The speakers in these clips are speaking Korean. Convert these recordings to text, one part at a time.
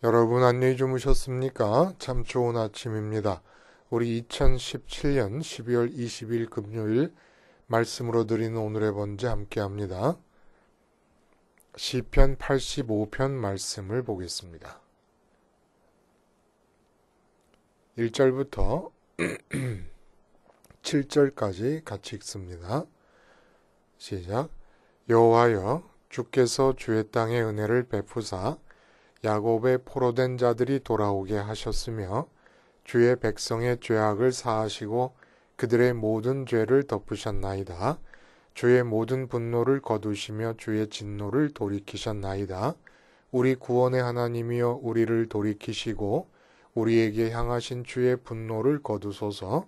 여러분 안녕히 주무셨습니까? 참 좋은 아침입니다. 우리 2017년 12월 20일 금요일 말씀으로 드리는 오늘의 번제 함께합니다. 시편 85편 말씀을 보겠습니다. 1절부터 7절까지 같이 읽습니다. 시작. 여호와여, 주께서 주의 땅에 은혜를 베푸사 야곱의 포로된 자들이 돌아오게 하셨으며 주의 백성의 죄악을 사하시고 그들의 모든 죄를 덮으셨나이다. 주의 모든 분노를 거두시며 주의 진노를 돌이키셨나이다. 우리 구원의 하나님이여, 우리를 돌이키시고 우리에게 향하신 주의 분노를 거두소서.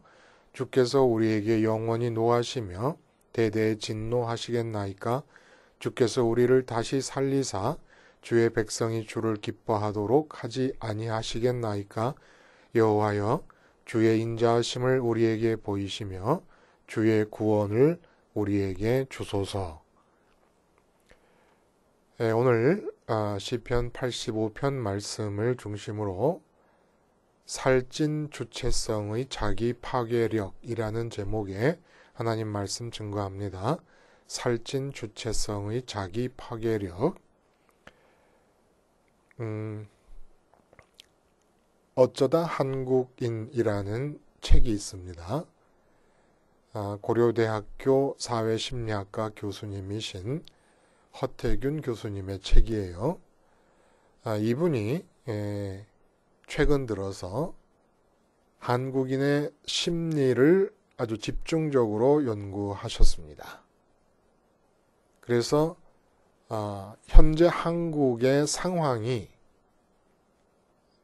주께서 우리에게 영원히 노하시며 대대에 진노하시겠나이까? 주께서 우리를 다시 살리사 주의 백성이 주를 기뻐하도록 하지 아니하시겠나이까? 여호와여, 주의 인자하심을 우리에게 보이시며 주의 구원을 우리에게 주소서. 오늘 시편 85편 말씀을 중심으로 살찐 주체성의 자기 파괴력이라는 제목의 하나님 말씀 증거합니다. 살찐 주체성의 자기 파괴력. 어쩌다 한국인이라는 책이 있습니다. 고려대학교 사회심리학과 교수님이신 허태균 교수님의 책이에요. 이분이 최근 들어서 한국인의 심리를 아주 집중적으로 연구하셨습니다. 그래서 현재 한국의 상황이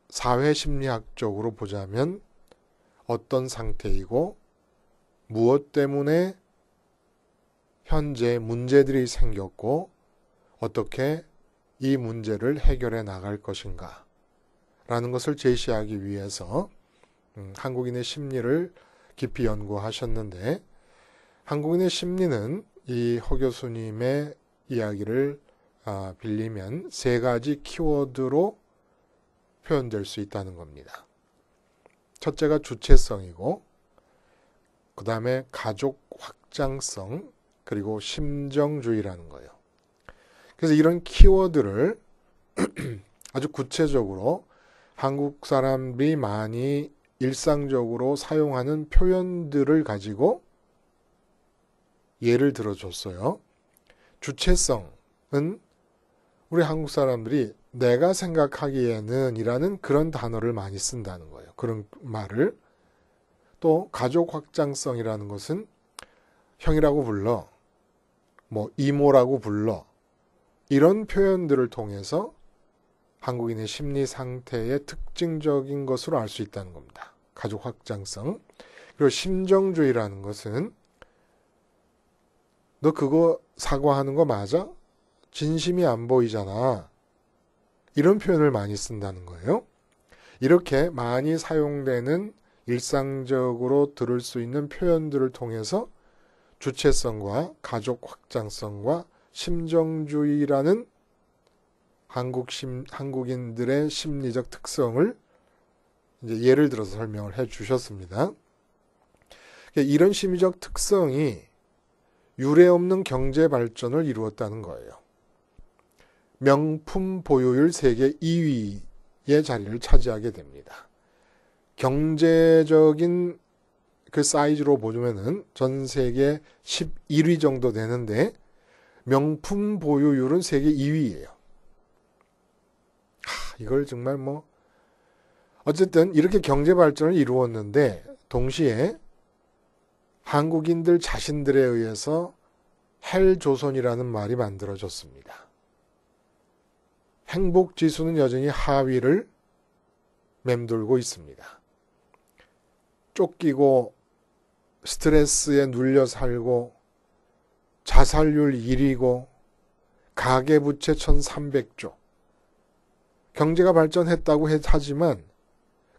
사회심리학적으로 보자면 어떤 상태이고 무엇 때문에 현재 문제들이 생겼고 어떻게 이 문제를 해결해 나갈 것인가 라는 것을 제시하기 위해서 한국인의 심리를 깊이 연구하셨는데, 한국인의 심리는 이 허 교수님의 이야기를 빌리면 세 가지 키워드로 표현될 수 있다는 겁니다. 첫째가 주체성이고, 그 다음에 가족 확장성, 그리고 심정주의라는 거예요. 그래서 이런 키워드를 아주 구체적으로 한국 사람들이 많이 일상적으로 사용하는 표현들을 가지고 예를 들어줬어요. 주체성은 우리 한국 사람들이 내가 생각하기에는 이라는 그런 단어를 많이 쓴다는 거예요. 그런 말을. 또 가족 확장성이라는 것은 형이라고 불러, 뭐 이모라고 불러, 이런 표현들을 통해서 한국인의 심리 상태의 특징적인 것으로 알 수 있다는 겁니다. 가족 확장성. 그리고 심정주의라는 것은 너 그거 사과하는 거 맞아? 진심이 안 보이잖아. 이런 표현을 많이 쓴다는 거예요. 이렇게 많이 사용되는 일상적으로 들을 수 있는 표현들을 통해서 주체성과 가족 확장성과 심정주의라는 한국인들의 심리적 특성을 이제 예를 들어서 설명을 해 주셨습니다. 이런 심리적 특성이 유례 없는 경제 발전을 이루었다는 거예요. 명품 보유율 세계 2위의 자리를 차지하게 됩니다. 경제적인 그 사이즈로 보면은 전 세계 11위 정도 되는데 명품 보유율은 세계 2위예요. 이걸 정말 어쨌든 이렇게 경제 발전을 이루었는데 동시에 한국인들 자신들에 의해서 헬조선이라는 말이 만들어졌습니다. 행복지수는 여전히 하위를 맴돌고 있습니다. 쫓기고 스트레스에 눌려 살고 자살률 1위고 가계부채 1300조. 경제가 발전했다고 하지만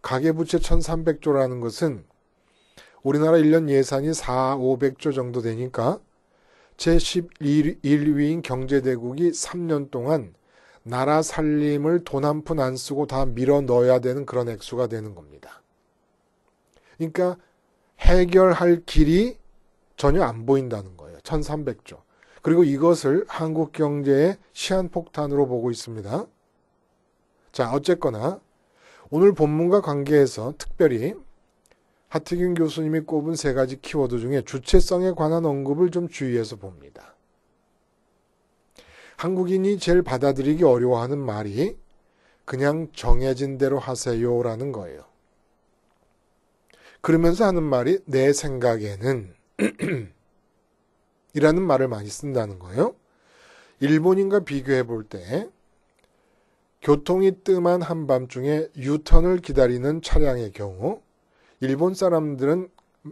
가계부채 1300조라는 것은 우리나라 1년 예산이 500조 정도 되니까 제11위인 경제대국이 3년 동안 나라 살림을 돈 한 푼 안 쓰고 다 밀어 넣어야 되는 그런 액수가 되는 겁니다. 그러니까 해결할 길이 전혀 안 보인다는 거예요. 1300조. 그리고 이것을 한국 경제의 시한폭탄으로 보고 있습니다. 자, 어쨌거나 오늘 본문과 관계해서 특별히 하태경 교수님이 꼽은 세 가지 키워드 중에 주체성에 관한 언급을 좀 주의해서 봅니다. 한국인이 제일 받아들이기 어려워하는 말이 그냥 정해진 대로 하세요라는 거예요. 그러면서 하는 말이 내 생각에는 이라는 말을 많이 쓴다는 거예요. 일본인과 비교해 볼 때 교통이 뜸한 한밤중에 유턴을 기다리는 차량의 경우 일본 사람들은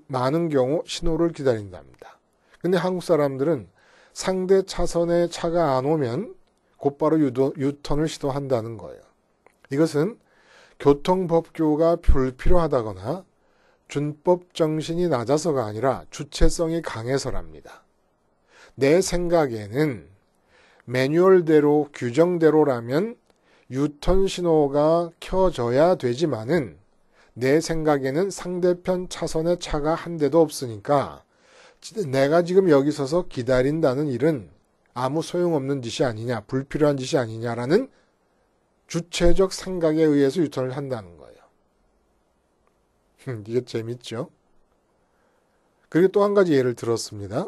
많은 경우 신호를 기다린답니다. 근데 한국 사람들은 상대 차선에 차가 안 오면 곧바로 유턴을 시도한다는 거예요. 이것은 교통법규가 불필요하다거나 준법 정신이 낮아서가 아니라 주체성이 강해서랍니다. 내 생각에는 매뉴얼대로 규정대로라면 유턴 신호가 켜져야 되지만은 내 생각에는 상대편 차선에 차가 한 대도 없으니까 내가 지금 여기 서서 기다린다는 일은 아무 소용없는 짓이 아니냐, 불필요한 짓이 아니냐라는 주체적 생각에 의해서 유턴을 한다는 거예요. 이게 재밌죠? 그리고 또 한 가지 예를 들었습니다.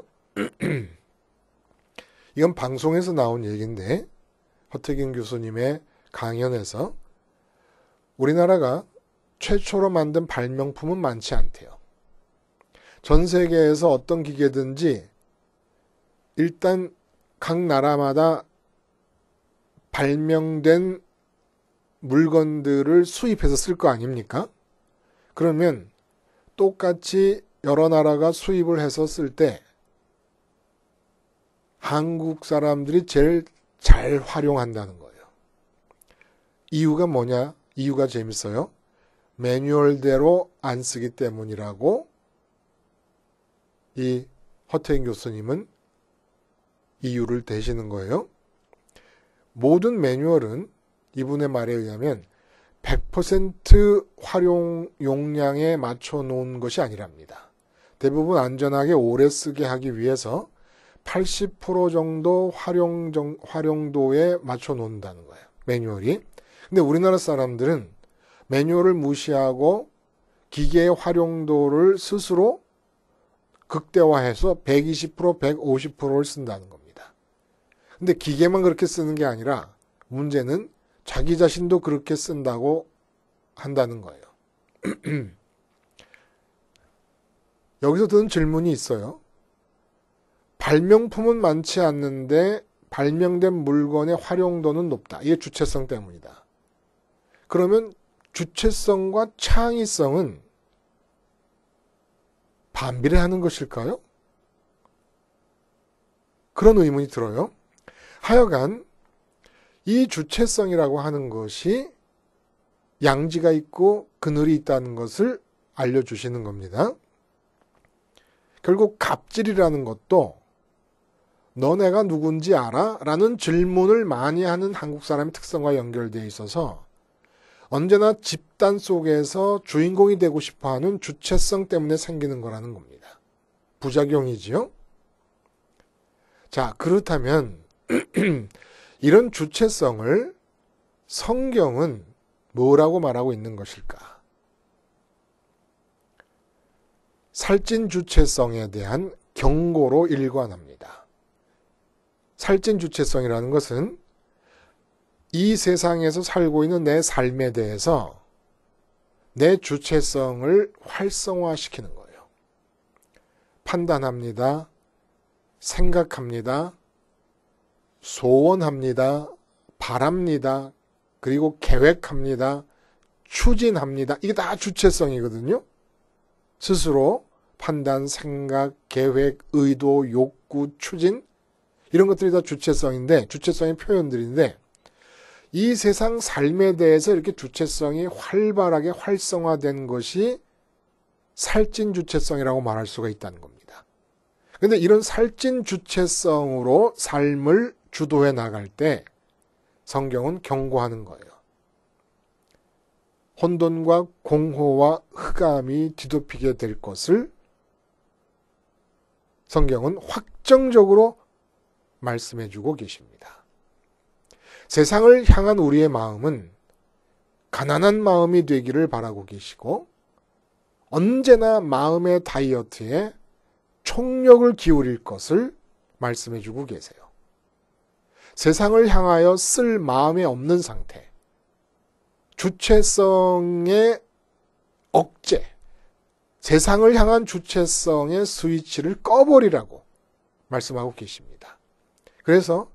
이건 방송에서 나온 얘기인데 허태경 교수님의 강연에서 우리나라가 최초로 만든 발명품은 많지 않대요. 전 세계에서 어떤 기계든지 일단 각 나라마다 발명된 물건들을 수입해서 쓸 거 아닙니까? 그러면 똑같이 여러 나라가 수입을 해서 쓸 때 한국 사람들이 제일 잘 활용한다는 거예요. 이유가 뭐냐? 이유가 재밌어요. 매뉴얼대로 안 쓰기 때문이라고 이 허태인 교수님은 이유를 대시는 거예요. 모든 매뉴얼은 이분의 말에 의하면 100% 활용 용량에 맞춰 놓은 것이 아니랍니다. 대부분 안전하게 오래 쓰게 하기 위해서 80% 정도 활용도에 맞춰 놓는다는 거예요. 매뉴얼이. 근데 우리나라 사람들은 매뉴얼을 무시하고 기계의 활용도를 스스로 극대화해서 120%, 150%를 쓴다는 겁니다. 근데 기계만 그렇게 쓰는 게 아니라 문제는 자기 자신도 그렇게 쓴다고 한다는 거예요. 여기서 드는 질문이 있어요. 발명품은 많지 않는데 발명된 물건의 활용도는 높다. 이게 주체성 때문이다. 그러면 주체성과 창의성은 반비례하는 것일까요? 그런 의문이 들어요. 하여간 이 주체성이라고 하는 것이 양지가 있고 그늘이 있다는 것을 알려주시는 겁니다. 결국 갑질이라는 것도 너네가 누군지 알아? 라는 질문을 많이 하는 한국 사람의 특성과 연결되어 있어서 언제나 집단 속에서 주인공이 되고 싶어하는 주체성 때문에 생기는 거라는 겁니다. 부작용이지요? 자, 그렇다면 이런 주체성을 성경은 뭐라고 말하고 있는 것일까? 살찐 주체성에 대한 경고로 일관합니다. 살찐 주체성이라는 것은 이 세상에서 살고 있는 내 삶에 대해서 내 주체성을 활성화시키는 거예요. 판단합니다. 생각합니다. 소원합니다. 바랍니다. 그리고 계획합니다. 추진합니다. 이게 다 주체성이거든요. 스스로 판단, 생각, 계획, 의도, 욕구, 추진 이런 것들이 다 주체성인데 주체성의 표현들인데 이 세상 삶에 대해서 이렇게 주체성이 활발하게 활성화된 것이 살찐 주체성이라고 말할 수가 있다는 겁니다. 그런데 이런 살찐 주체성으로 삶을 주도해 나갈 때 성경은 경고하는 거예요. 혼돈과 공허와 흑암이 뒤덮이게 될 것을 성경은 확정적으로 말씀해주고 계십니다. 세상을 향한 우리의 마음은 가난한 마음이 되기를 바라고 계시고 언제나 마음의 다이어트에 총력을 기울일 것을 말씀해주고 계세요. 세상을 향하여 쓸 마음이 없는 상태, 주체성의 억제, 세상을 향한 주체성의 스위치를 꺼버리라고 말씀하고 계십니다. 그래서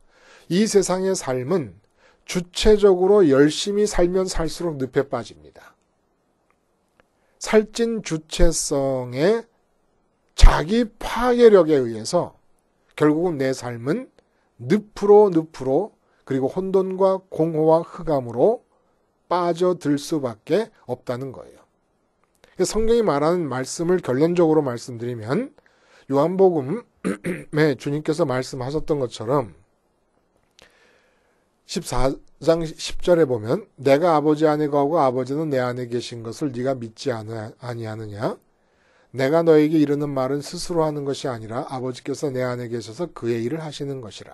이 세상의 삶은 주체적으로 열심히 살면 살수록 늪에 빠집니다. 살찐 주체성의 자기 파괴력에 의해서 결국은 내 삶은 늪으로 그리고 혼돈과 공허와 흑암으로 빠져들 수밖에 없다는 거예요. 성경이 말하는 말씀을 결론적으로 말씀드리면 요한복음에 주님께서 말씀하셨던 것처럼 14장 10절에 보면 내가 아버지 안에 거하고 아버지는 내 안에 계신 것을 네가 믿지 아니하느냐? 내가 너에게 이르는 말은 스스로 하는 것이 아니라 아버지께서 내 안에 계셔서 그의 일을 하시는 것이라.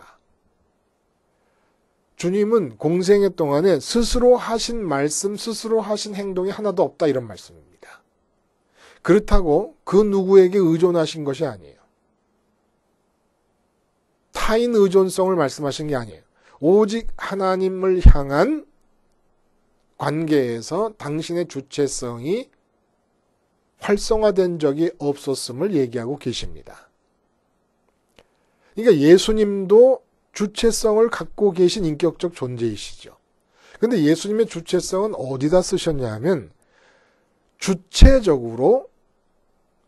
주님은 공생애 동안에 스스로 하신 말씀, 스스로 하신 행동이 하나도 없다 이런 말씀입니다. 그렇다고 그 누구에게 의존하신 것이 아니에요. 타인 의존성을 말씀하신 게 아니에요. 오직 하나님을 향한 관계에서 당신의 주체성이 활성화된 적이 없었음을 얘기하고 계십니다. 그러니까 예수님도 주체성을 갖고 계신 인격적 존재이시죠. 그런데 예수님의 주체성은 어디다 쓰셨냐 하면 주체적으로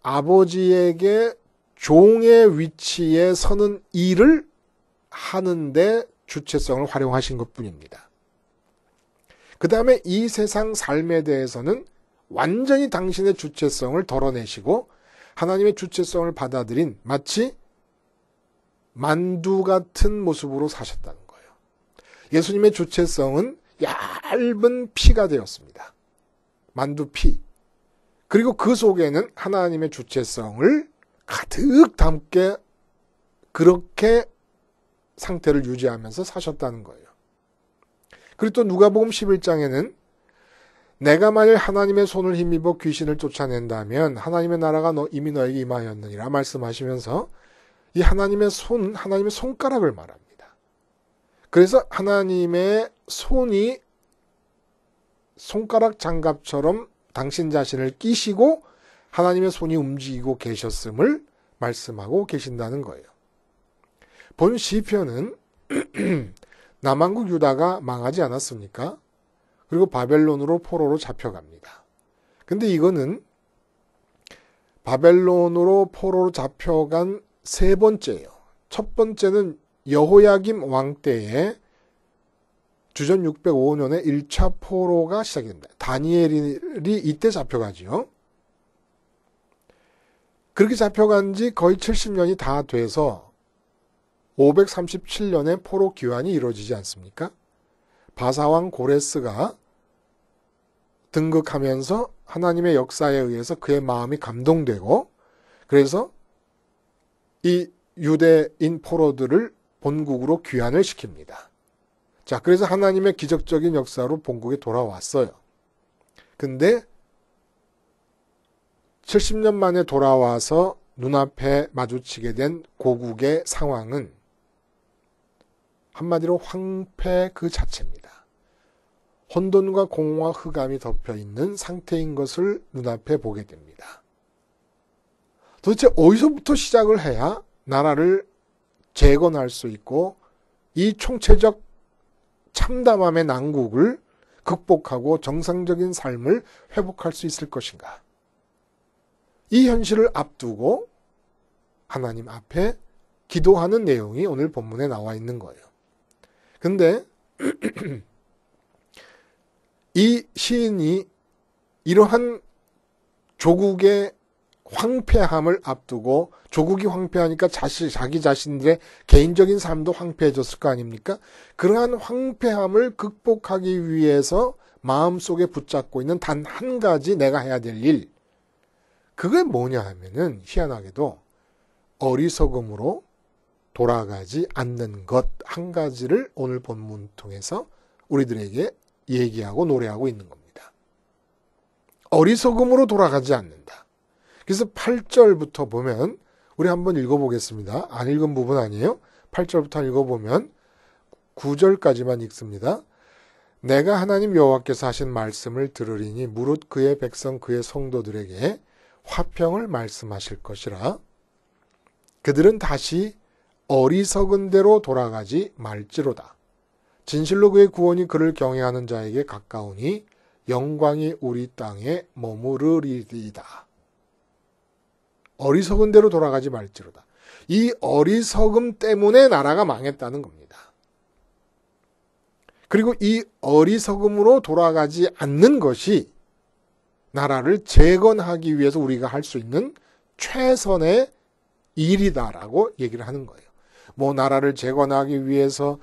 아버지에게 종의 위치에 서는 일을 하는데 주체성을 활용하신 것뿐입니다. 그 다음에 이 세상 삶에 대해서는 완전히 당신의 주체성을 덜어내시고 하나님의 주체성을 받아들인 마치 만두 같은 모습으로 사셨다는 거예요. 예수님의 주체성은 얇은 피가 되었습니다. 만두 피. 그리고 그 속에는 하나님의 주체성을 가득 담게 그렇게 상태를 유지하면서 사셨다는 거예요. 그리고 또 누가복음 11장에는 내가 만일 하나님의 손을 힘입어 귀신을 쫓아낸다면 하나님의 나라가 이미 너에게 임하였느니라 말씀하시면서 이 하나님의 손, 하나님의 손가락을 말합니다. 그래서 하나님의 손이 손가락 장갑처럼 당신 자신을 끼시고 하나님의 손이 움직이고 계셨음을 말씀하고 계신다는 거예요. 본 시편은 남한국 유다가 망하지 않았습니까? 그리고 바벨론으로 포로로 잡혀갑니다. 근데 이거는 바벨론으로 포로로 잡혀간 세 번째예요. 첫 번째는 여호야김 왕 때에 주전 605년에 1차 포로가 시작이 됩니다. 다니엘이 이때 잡혀가지요. 그렇게 잡혀간 지 거의 70년이 다 돼서 537년에 포로 귀환이 이루어지지 않습니까? 바사왕 고레스가 등극하면서 하나님의 역사에 의해서 그의 마음이 감동되고 그래서 이 유대인 포로들을 본국으로 귀환을 시킵니다. 자, 그래서 하나님의 기적적인 역사로 본국에 돌아왔어요. 근데 70년 만에 돌아와서 눈앞에 마주치게 된 고국의 상황은 한마디로 황폐 그 자체입니다. 혼돈과 공허와 흑암이 덮여있는 상태인 것을 눈앞에 보게 됩니다. 도대체 어디서부터 시작을 해야 나라를 재건할 수 있고 이 총체적 참담함의 난국을 극복하고 정상적인 삶을 회복할 수 있을 것인가? 이 현실을 앞두고 하나님 앞에 기도하는 내용이 오늘 본문에 나와 있는 거예요. 근데 이 시인이 이러한 조국의 황폐함을 앞두고 조국이 황폐하니까 자기 자신들의 개인적인 삶도 황폐해졌을 거 아닙니까? 그러한 황폐함을 극복하기 위해서 마음속에 붙잡고 있는 단 한 가지 내가 해야 될 일. 그게 뭐냐 하면은 희한하게도 어리석음으로 돌아가지 않는 것 한 가지를 오늘 본문 통해서 우리들에게 얘기하고 노래하고 있는 겁니다. 어리석음으로 돌아가지 않는다. 그래서 8절부터 보면 우리 한번 읽어보겠습니다. 안 읽은 부분 아니에요. 8절부터 읽어보면 9절까지만 읽습니다. 내가 하나님 여호와께서 하신 말씀을 들으리니 무릇 그의 백성 그의 성도들에게 화평을 말씀하실 것이라. 그들은 다시 어리석은 대로 돌아가지 말지로다. 진실로 그의 구원이 그를 경외하는 자에게 가까우니 영광이 우리 땅에 머무르리이다. 어리석은 대로 돌아가지 말지로다. 이 어리석음 때문에 나라가 망했다는 겁니다. 그리고 이 어리석음으로 돌아가지 않는 것이 나라를 재건하기 위해서 우리가 할 수 있는 최선의 일이다라고 얘기를 하는 거예요. 뭐 나라를 재건하기 위해서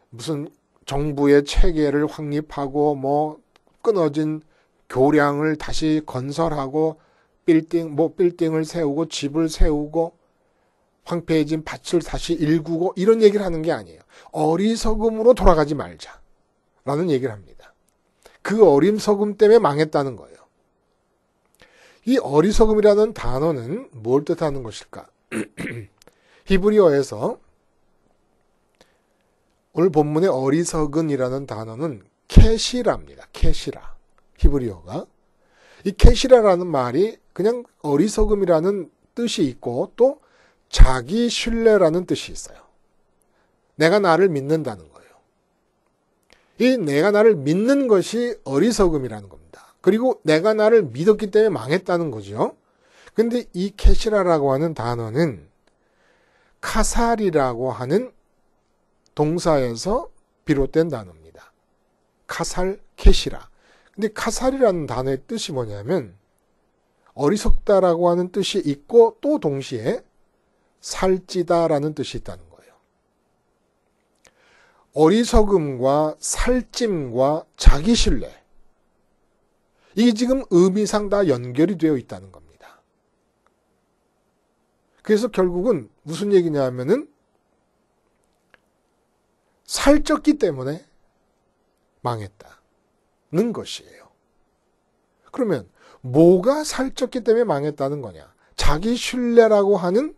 무슨 정부의 체계를 확립하고 뭐 끊어진 교량을 다시 건설하고 빌딩을 세우고 집을 세우고 황폐해진 밭을 다시 일구고 이런 얘기를 하는 게 아니에요. 어리석음으로 돌아가지 말자라는 얘기를 합니다. 그 어리석음 때문에 망했다는 거예요. 이 어리석음이라는 단어는 뭘 뜻하는 것일까? 히브리어에서 오늘 본문의 어리석은이라는 단어는 케시라입니다. 케시라. 히브리어가. 이 케시라라는 말이 그냥 어리석음이라는 뜻이 있고 또 자기 신뢰라는 뜻이 있어요. 내가 나를 믿는다는 거예요. 이 내가 나를 믿는 것이 어리석음이라는 겁니다. 그리고 내가 나를 믿었기 때문에 망했다는 거죠. 근데 이 케시라라고 하는 단어는 카살이라고 하는 동사에서 비롯된 단어입니다. 카살, 케시라. 근데 카살이라는 단어의 뜻이 뭐냐면 어리석다라고 하는 뜻이 있고 또 동시에 살찌다라는 뜻이 있다는 거예요. 어리석음과 살찜과 자기신뢰. 이게 지금 의미상 다 연결이 되어 있다는 겁니다. 그래서 결국은 무슨 얘기냐 하면은 살쪘기 때문에 망했다는 것이에요. 그러면 뭐가 살쪘기 때문에 망했다는 거냐? 자기 신뢰라고 하는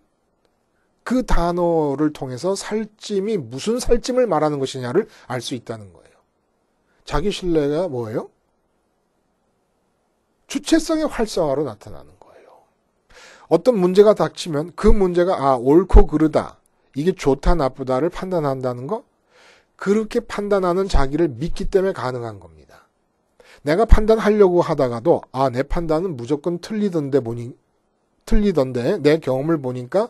그 단어를 통해서 살찜이 무슨 살찜을 말하는 것이냐를 알 수 있다는 거예요. 자기 신뢰가 뭐예요? 주체성의 활성화로 나타나는 거예요. 어떤 문제가 닥치면 그 문제가 옳고 그르다, 이게 좋다 나쁘다를 판단한다는 거, 그렇게 판단하는 자기를 믿기 때문에 가능한 겁니다. 내가 판단하려고 하다가도 내 판단은 무조건 틀리던데 내 경험을 보니까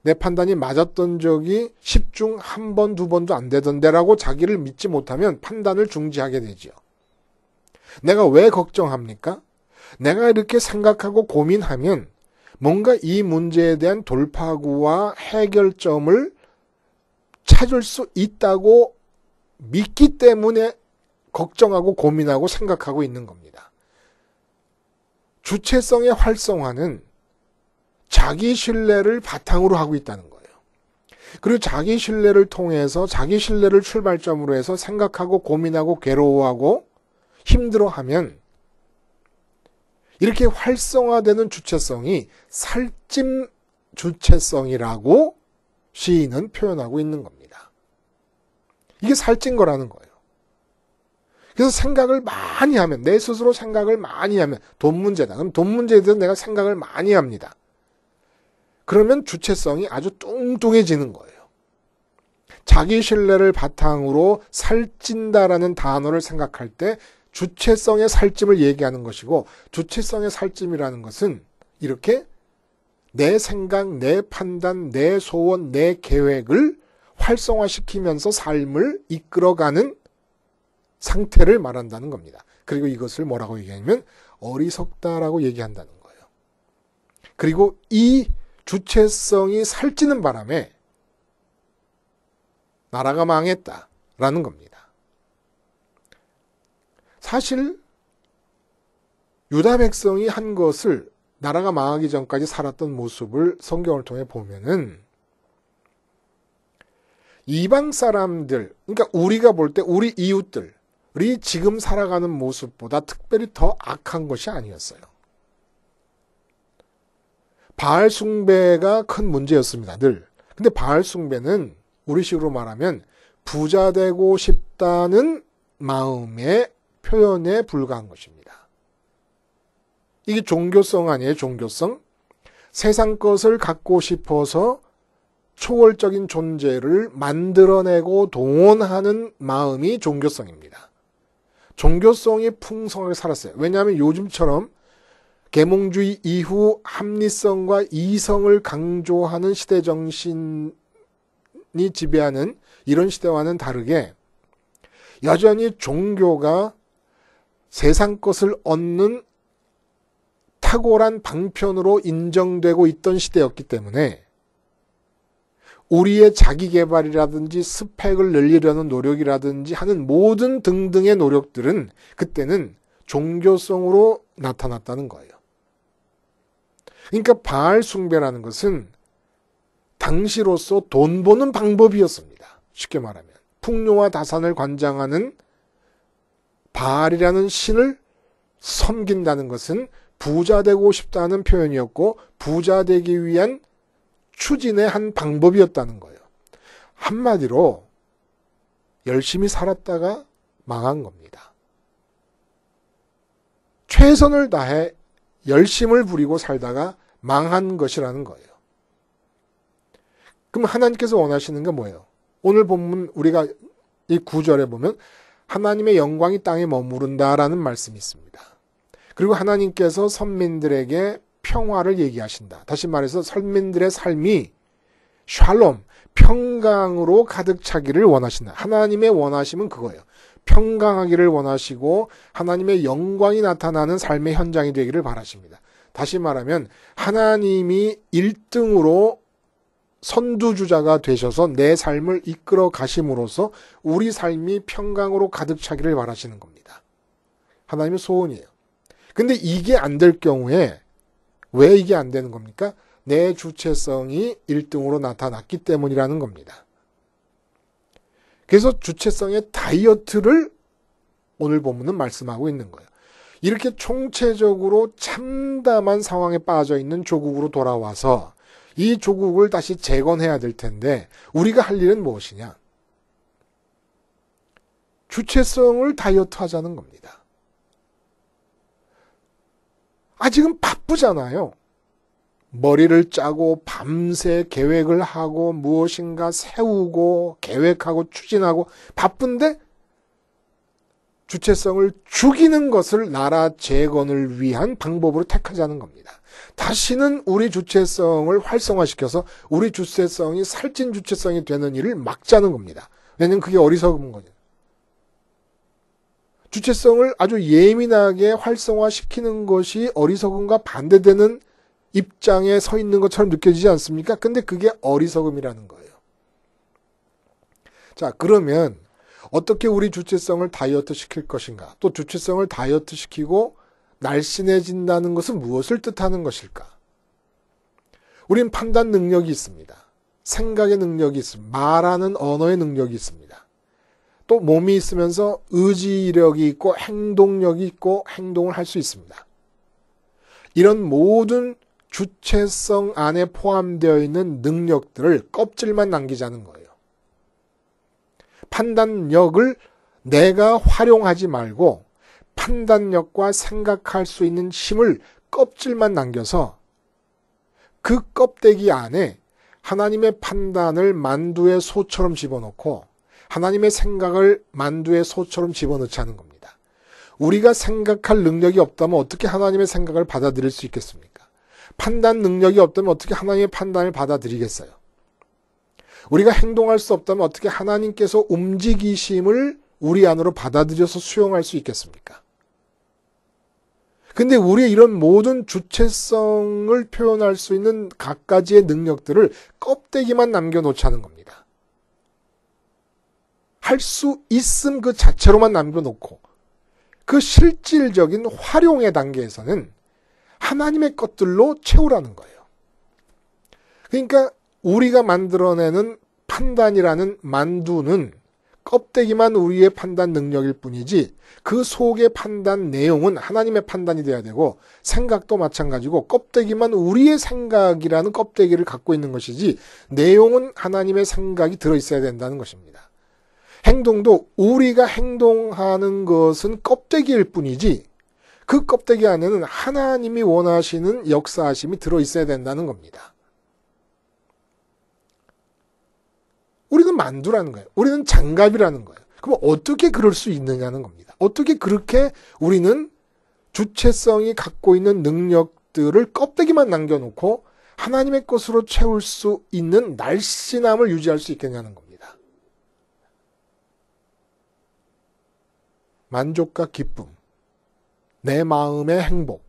내 판단이 맞았던 적이 10중 1번, 2번도 안 되던데라고 자기를 믿지 못하면 판단을 중지하게 되지요. 내가 왜 걱정합니까? 내가 이렇게 생각하고 고민하면 뭔가 이 문제에 대한 돌파구와 해결점을 찾을 수 있다고 믿기 때문에 걱정하고 고민하고 생각하고 있는 겁니다. 주체성의 활성화는 자기 신뢰를 바탕으로 하고 있다는 거예요. 그리고 자기 신뢰를 통해서 자기 신뢰를 출발점으로 해서 생각하고 고민하고 괴로워하고 힘들어하면 이렇게 활성화되는 주체성이 살찜 주체성이라고 시인은 표현하고 있는 겁니다. 이게 살찐 거라는 거예요. 그래서 생각을 많이 하면, 내 스스로 생각을 많이 하면 돈 문제다. 그럼 돈 문제에 대해서 내가 생각을 많이 합니다. 그러면 주체성이 아주 뚱뚱해지는 거예요. 자기 신뢰를 바탕으로 살찐다라는 단어를 생각할 때 주체성의 살찜을 얘기하는 것이고, 주체성의 살찜이라는 것은 이렇게 내 생각, 내 판단, 내 소원, 내 계획을 활성화시키면서 삶을 이끌어가는 상태를 말한다는 겁니다. 그리고 이것을 뭐라고 얘기하냐면 어리석다라고 얘기한다는 거예요. 그리고 이 주체성이 살찌는 바람에 나라가 망했다라는 겁니다. 사실 유다 백성이 한 것을 나라가 망하기 전까지 살았던 모습을 성경을 통해 보면은 이방 사람들, 그러니까 우리가 볼 때 우리 이웃들이 지금 살아가는 모습보다 특별히 더 악한 것이 아니었어요. 바알 숭배가 큰 문제였습니다, 늘. 근데 바알 숭배는 우리식으로 말하면 부자 되고 싶다는 마음의 표현에 불과한 것입니다. 이게 종교성 아니에요, 종교성? 세상 것을 갖고 싶어서 초월적인 존재를 만들어내고 동원하는 마음이 종교성입니다. 종교성이 풍성하게 살았어요. 왜냐하면 요즘처럼 계몽주의 이후 합리성과 이성을 강조하는 시대정신이 지배하는 이런 시대와는 다르게 여전히 종교가 세상 것을 얻는 탁월한 방편으로 인정되고 있던 시대였기 때문에 우리의 자기개발이라든지 스펙을 늘리려는 노력이라든지 하는 모든 등등의 노력들은 그때는 종교성으로 나타났다는 거예요. 그러니까 바알 숭배라는 것은 당시로서 돈 버는 방법이었습니다. 쉽게 말하면 풍요와 다산을 관장하는 바알이라는 신을 섬긴다는 것은 부자 되고 싶다는 표현이었고 부자 되기 위한 추진의 한 방법이었다는 거예요. 한마디로 열심히 살았다가 망한 겁니다. 최선을 다해 열심을 부리고 살다가 망한 것이라는 거예요. 그럼 하나님께서 원하시는 게 뭐예요? 오늘 본문 우리가 이 9절에 보면 하나님의 영광이 땅에 머무른다라는 말씀이 있습니다. 그리고 하나님께서 선민들에게 평화를 얘기하신다. 다시 말해서 선민들의 삶이 샬롬, 평강으로 가득 차기를 원하신다. 하나님의 원하심은 그거예요. 평강하기를 원하시고 하나님의 영광이 나타나는 삶의 현장이 되기를 바라십니다. 다시 말하면 하나님이 1등으로 선두주자가 되셔서 내 삶을 이끌어 가심으로써 우리 삶이 평강으로 가득 차기를 바라시는 겁니다. 하나님의 소원이에요. 근데 이게 안 될 경우에 왜 이게 안 되는 겁니까? 내 주체성이 1등으로 나타났기 때문이라는 겁니다. 그래서 주체성의 다이어트를 오늘 본문은 말씀하고 있는 거예요. 이렇게 총체적으로 참담한 상황에 빠져 있는 조국으로 돌아와서 이 조국을 다시 재건해야 될 텐데 우리가 할 일은 무엇이냐? 주체성을 다이어트 하자는 겁니다. 아직은 바쁘잖아요. 머리를 짜고 밤새 계획을 하고 무엇인가 세우고 계획하고 추진하고 바쁜데 주체성을 죽이는 것을 나라 재건을 위한 방법으로 택하자는 겁니다. 다시는 우리 주체성을 활성화시켜서 우리 주체성이 살찐 주체성이 되는 일을 막자는 겁니다. 왜냐하면 그게 어리석은 거죠. 주체성을 아주 예민하게 활성화시키는 것이 어리석음과 반대되는 입장에 서 있는 것처럼 느껴지지 않습니까? 근데 그게 어리석음이라는 거예요. 자, 그러면 어떻게 우리 주체성을 다이어트 시킬 것인가? 또 주체성을 다이어트 시키고 날씬해진다는 것은 무엇을 뜻하는 것일까? 우린 판단 능력이 있습니다. 생각의 능력이 있습니다. 말하는 언어의 능력이 있습니다. 또 몸이 있으면서 의지력이 있고 행동력이 있고 행동을 할 수 있습니다. 이런 모든 주체성 안에 포함되어 있는 능력들을 껍질만 남기자는 거예요. 판단력을 내가 활용하지 말고 판단력과 생각할 수 있는 힘을 껍질만 남겨서 그 껍데기 안에 하나님의 판단을 만두의 소처럼 집어넣고 하나님의 생각을 만두의 소처럼 집어넣자는 겁니다. 우리가 생각할 능력이 없다면 어떻게 하나님의 생각을 받아들일 수 있겠습니까? 판단 능력이 없다면 어떻게 하나님의 판단을 받아들이겠어요? 우리가 행동할 수 없다면 어떻게 하나님께서 움직이심을 우리 안으로 받아들여서 수용할 수 있겠습니까? 근데 우리의 이런 모든 주체성을 표현할 수 있는 갖가지의 능력들을 껍데기만 남겨놓자는 겁니다. 할 수 있음 그 자체로만 남겨놓고 그 실질적인 활용의 단계에서는 하나님의 것들로 채우라는 거예요. 그러니까 우리가 만들어내는 판단이라는 만두는 껍데기만 우리의 판단 능력일 뿐이지 그 속의 판단 내용은 하나님의 판단이 돼야 되고 생각도 마찬가지고 껍데기만 우리의 생각이라는 껍데기를 갖고 있는 것이지 내용은 하나님의 생각이 들어있어야 된다는 것입니다. 행동도 우리가 행동하는 것은 껍데기일 뿐이지 그 껍데기 안에는 하나님이 원하시는 역사하심이 들어있어야 된다는 겁니다. 우리는 만두라는 거예요. 우리는 장갑이라는 거예요. 그럼 어떻게 그럴 수 있느냐는 겁니다. 어떻게 그렇게 우리는 주체성이 갖고 있는 능력들을 껍데기만 남겨놓고 하나님의 것으로 채울 수 있는 날씬함을 유지할 수 있겠냐는 겁니다. 만족과 기쁨, 내 마음의 행복,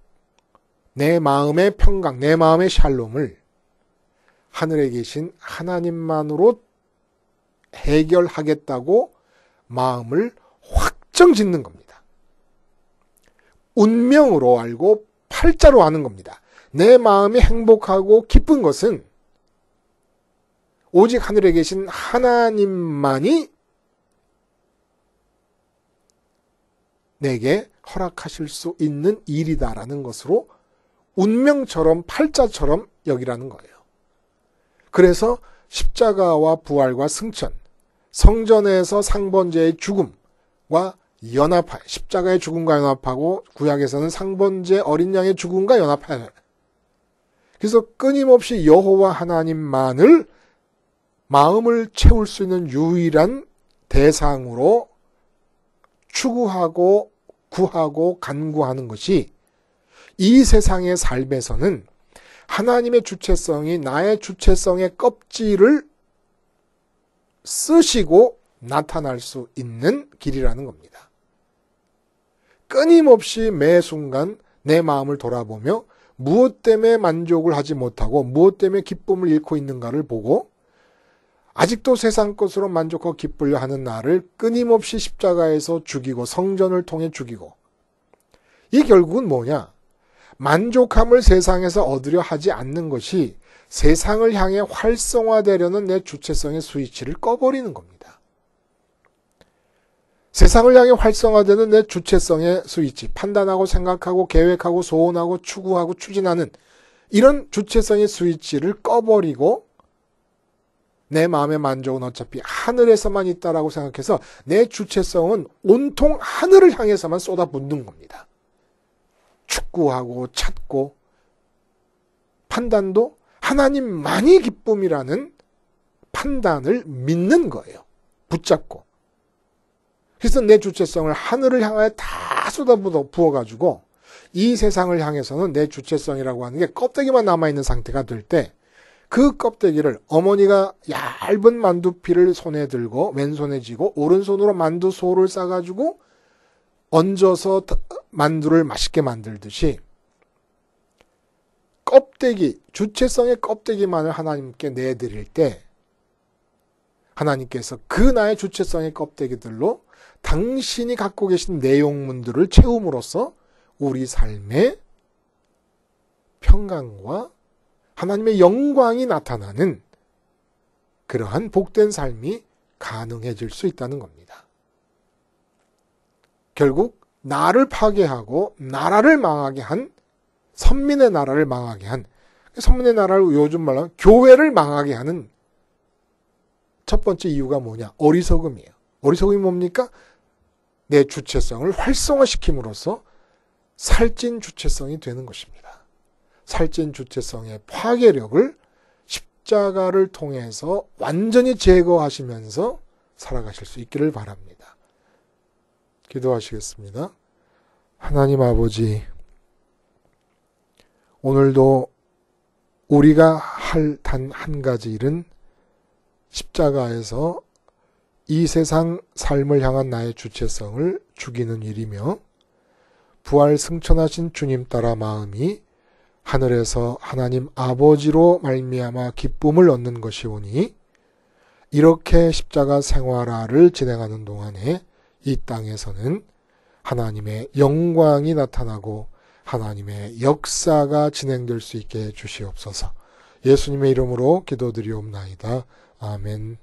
내 마음의 평강, 내 마음의 샬롬을 하늘에 계신 하나님만으로 해결하겠다고 마음을 확정 짓는 겁니다. 운명으로 알고 팔자로 아는 겁니다. 내 마음이 행복하고 기쁜 것은 오직 하늘에 계신 하나님만이 내게 허락하실 수 있는 일이다라는 것으로 운명처럼 팔자처럼 여기라는 거예요. 그래서 십자가와 부활과 승천, 성전에서 상번제의 죽음과 연합하여, 십자가의 죽음과 연합하고 구약에서는 상번제 어린 양의 죽음과 연합하여. 그래서 끊임없이 여호와 하나님만을 마음을 채울 수 있는 유일한 대상으로 추구하고 구하고 간구하는 것이 이 세상의 삶에서는 하나님의 주체성이 나의 주체성의 껍질을 쓰시고 나타날 수 있는 길이라는 겁니다. 끊임없이 매 순간 내 마음을 돌아보며 무엇 때문에 만족을 하지 못하고 무엇 때문에 기쁨을 잃고 있는가를 보고 아직도 세상 것으로 만족하고 기쁘려 하는 나를 끊임없이 십자가에서 죽이고 성전을 통해 죽이고 이 결국은 뭐냐? 만족함을 세상에서 얻으려 하지 않는 것이 세상을 향해 활성화되려는 내 주체성의 스위치를 꺼버리는 겁니다. 세상을 향해 활성화되는 내 주체성의 스위치, 판단하고 생각하고 계획하고 소원하고 추구하고 추진하는 이런 주체성의 스위치를 꺼버리고 내 마음의 만족은 어차피 하늘에서만 있다라고 생각해서 내 주체성은 온통 하늘을 향해서만 쏟아붓는 겁니다. 축구하고 찾고 판단도 하나님만이 기쁨이라는 판단을 믿는 거예요. 붙잡고. 그래서 내 주체성을 하늘을 향해 다 쏟아부어가지고 이 세상을 향해서는 내 주체성이라고 하는 게 껍데기만 남아있는 상태가 될 때 그 껍데기를 어머니가 얇은 만두피를 손에 들고 왼손에 쥐고 오른손으로 만두소를 싸가지고 얹어서 만두를 맛있게 만들듯이 껍데기, 주체성의 껍데기만을 하나님께 내드릴 때 하나님께서 그 나의 주체성의 껍데기들로 당신이 갖고 계신 내용문들을 채움으로써 우리 삶의 평강과 하나님의 영광이 나타나는 그러한 복된 삶이 가능해질 수 있다는 겁니다. 결국 나를 파괴하고 나라를 망하게 한 선민의 나라를 망하게 한 선민의 나라를 요즘 말로 교회를 망하게 하는 첫 번째 이유가 뭐냐? 어리석음이에요. 어리석음이 뭡니까? 내 주체성을 활성화시킴으로써 살찐 주체성이 되는 것입니다. 살찐 주체성의 파괴력을 십자가를 통해서 완전히 제거하시면서 살아가실 수 있기를 바랍니다. 기도하시겠습니다. 하나님 아버지, 오늘도 우리가 할 단 한 가지 일은 십자가에서 이 세상 삶을 향한 나의 주체성을 죽이는 일이며 부활 승천하신 주님 따라 마음이 하늘에서 하나님 아버지로 말미암아 기쁨을 얻는 것이오니 이렇게 십자가 생활화를 진행하는 동안에 이 땅에서는 하나님의 영광이 나타나고 하나님의 역사가 진행될 수 있게 해 주시옵소서. 예수님의 이름으로 기도드리옵나이다. 아멘.